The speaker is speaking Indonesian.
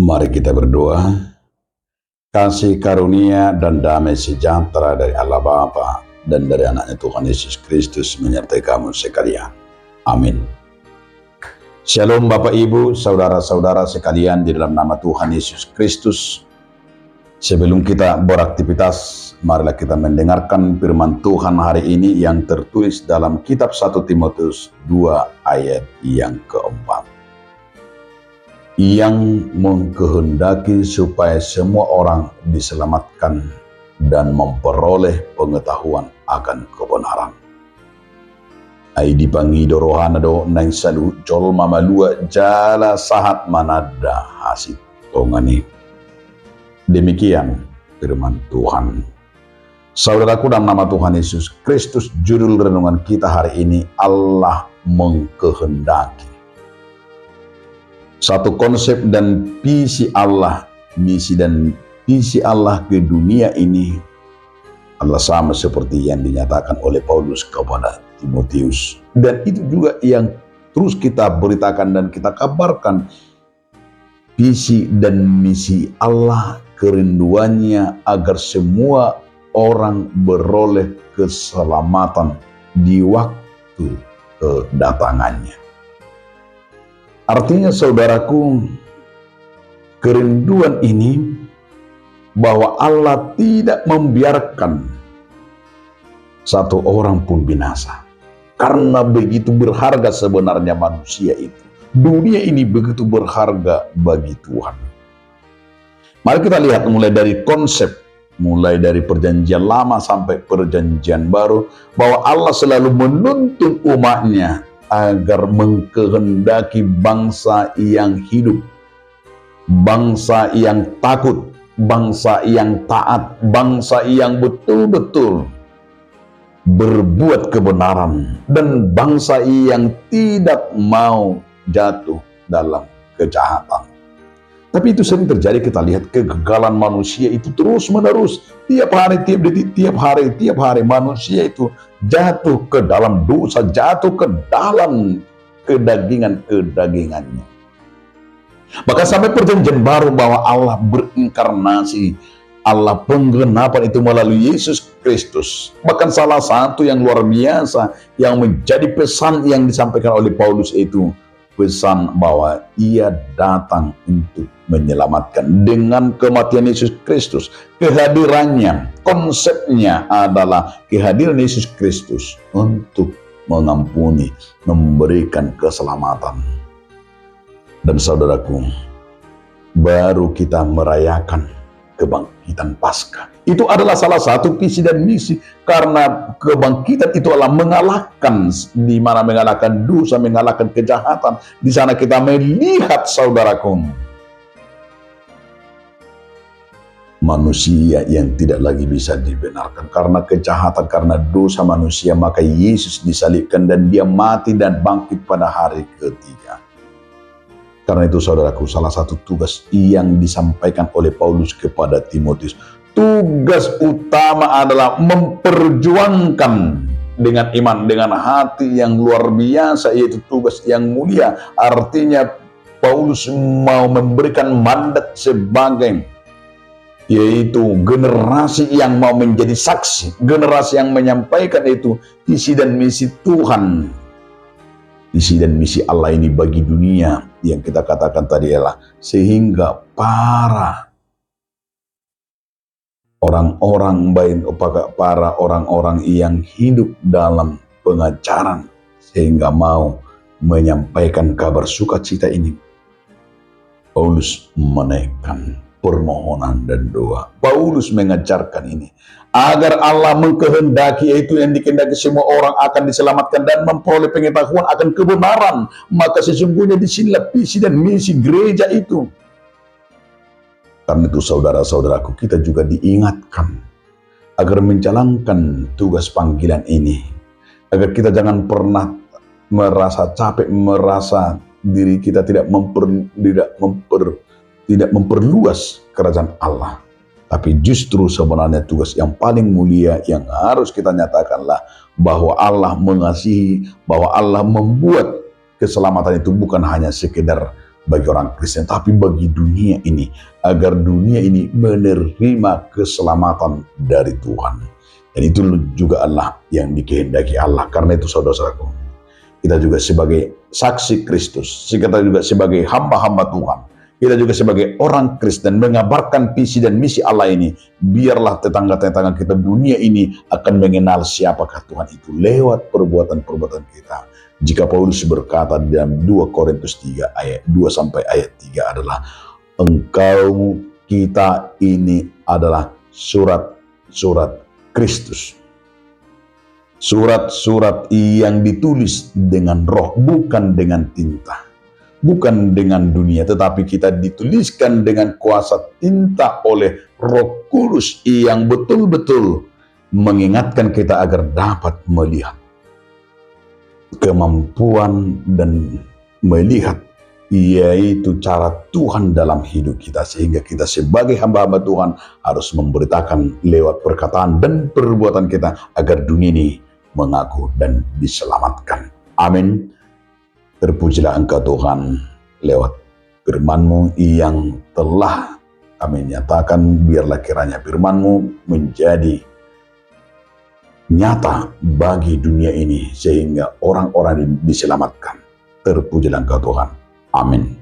Mari kita berdoa. Kasih karunia dan damai sejahtera dari Allah Bapa dan dari anaknya Tuhan Yesus Kristus menyertai kamu sekalian. Amin. Shalom Bapak Ibu, saudara-saudara sekalian di dalam nama Tuhan Yesus Kristus. Sebelum kita beraktivitas, marilah kita mendengarkan firman Tuhan hari ini yang tertulis dalam kitab 1 Timotius 2 ayat yang keempat. Yang mengkehendaki supaya semua orang diselamatkan dan memperoleh pengetahuan akan kebenaran. Ai dipangido rohana do nang salu col mamalua jala sahat manada hasit tongani. Demikian firman Tuhan. Saudaraku, dalam nama Tuhan Yesus Kristus, judul renungan kita hari ini, Allah mengkehendaki. Satu konsep dan visi Allah, misi dan visi Allah ke dunia ini adalah sama seperti yang dinyatakan oleh Paulus kepada Timotius. Dan itu juga yang terus kita beritakan dan kita kabarkan. Visi dan misi Allah, kerinduannya agar semua orang beroleh keselamatan di waktu kedatangannya. Artinya saudaraku, kerinduan ini bahwa Allah tidak membiarkan satu orang pun binasa. Karena begitu berharga sebenarnya manusia itu. Dunia ini begitu berharga bagi Tuhan. Mari kita lihat mulai dari konsep, mulai dari perjanjian lama sampai perjanjian baru, bahwa Allah selalu menuntun umatnya agar mengkehendaki bangsa yang hidup, bangsa yang takut, bangsa yang taat, bangsa yang betul-betul berbuat kebenaran, dan bangsa yang tidak mau jatuh dalam kejahatan. Tapi itu sering terjadi, kita lihat kegagalan manusia itu terus menerus. Tiap hari, tiap detik, tiap hari manusia itu jatuh ke dalam dosa, jatuh ke dalam kedagingannya. Bahkan sampai perjanjian baru bahwa Allah berinkarnasi, Allah penggenapan itu melalui Yesus Kristus. Bahkan salah satu yang luar biasa yang menjadi pesan yang disampaikan oleh Paulus itu pesan bahwa ia datang untuk menyelamatkan. Dengan kematian Yesus Kristus, kehadirannya, konsepnya adalah kehadiran Yesus Kristus untuk mengampuni, memberikan keselamatan. Dan saudaraku, baru kita merayakan kebangkitan Paskah. Itu adalah salah satu visi dan misi, karena kebangkitan itu adalah mengalahkan, di mana mengalahkan dosa, mengalahkan kejahatan. Di sana kita melihat saudaraku, manusia yang tidak lagi bisa dibenarkan karena kejahatan, karena dosa manusia, maka Yesus disalibkan dan dia mati dan bangkit pada hari ketiga. Karena itu saudaraku, salah satu tugas yang disampaikan oleh Paulus kepada Timotius, tugas utama adalah memperjuangkan dengan iman, dengan hati yang luar biasa, yaitu tugas yang mulia. Artinya Paulus mau memberikan mandat sebagai, yaitu generasi yang mau menjadi saksi, generasi yang menyampaikan itu visi dan misi Tuhan. Visi dan misi Allah ini bagi dunia yang kita katakan tadi adalah sehingga para orang-orang baik, para orang-orang yang hidup dalam pengajaran sehingga mau menyampaikan kabar sukacita ini. Paulus menaikkan permohonan dan doa. Paulus mengajarkan ini agar Allah mengkehendaki, yaitu yang dikehendaki semua orang akan diselamatkan dan memperoleh pengetahuan akan kebenaran. Maka sesungguhnya disinilah visi dan misi gereja itu. Karena itu saudara-saudaraku, kita juga diingatkan agar menjalankan tugas panggilan ini, agar kita jangan pernah merasa capek, merasa diri kita tidak memperluas kerajaan Allah. Tapi justru sebenarnya tugas yang paling mulia yang harus kita nyatakanlah bahwa Allah mengasihi, bahwa Allah membuat keselamatan itu bukan hanya sekedar bagi orang Kristen, tapi bagi dunia ini, agar dunia ini menerima keselamatan dari Tuhan. Dan itu juga Allah yang dikehendaki Allah. Karena itu saudara-saudaraku, kita juga sebagai saksi Kristus, kita juga sebagai hamba-hamba Tuhan, kita juga sebagai orang Kristen mengabarkan visi dan misi Allah ini. Biarlah tetangga-tetangga kita dunia ini akan mengenal siapakah Tuhan itu lewat perbuatan-perbuatan kita. Jika Paulus berkata dalam 2 Korintus 3 ayat 2 sampai ayat 3 adalah, engkau kita ini adalah surat-surat Kristus. Surat-surat yang ditulis dengan roh, bukan dengan tinta. Bukan dengan dunia, tetapi kita dituliskan dengan kuasa tinta oleh Roh Kudus yang betul-betul mengingatkan kita agar dapat melihat kemampuan dan melihat yaitu cara Tuhan dalam hidup kita, sehingga kita sebagai hamba-hamba Tuhan harus memberitakan lewat perkataan dan perbuatan kita agar dunia ini mengaku dan diselamatkan. Amin. Terpujilah Engkau Tuhan lewat firman-Mu yang telah kami nyatakan. Biarlah kiranya firman-Mu menjadi nyata bagi dunia ini sehingga orang-orang diselamatkan. Terpujilah Engkau Tuhan. Amin.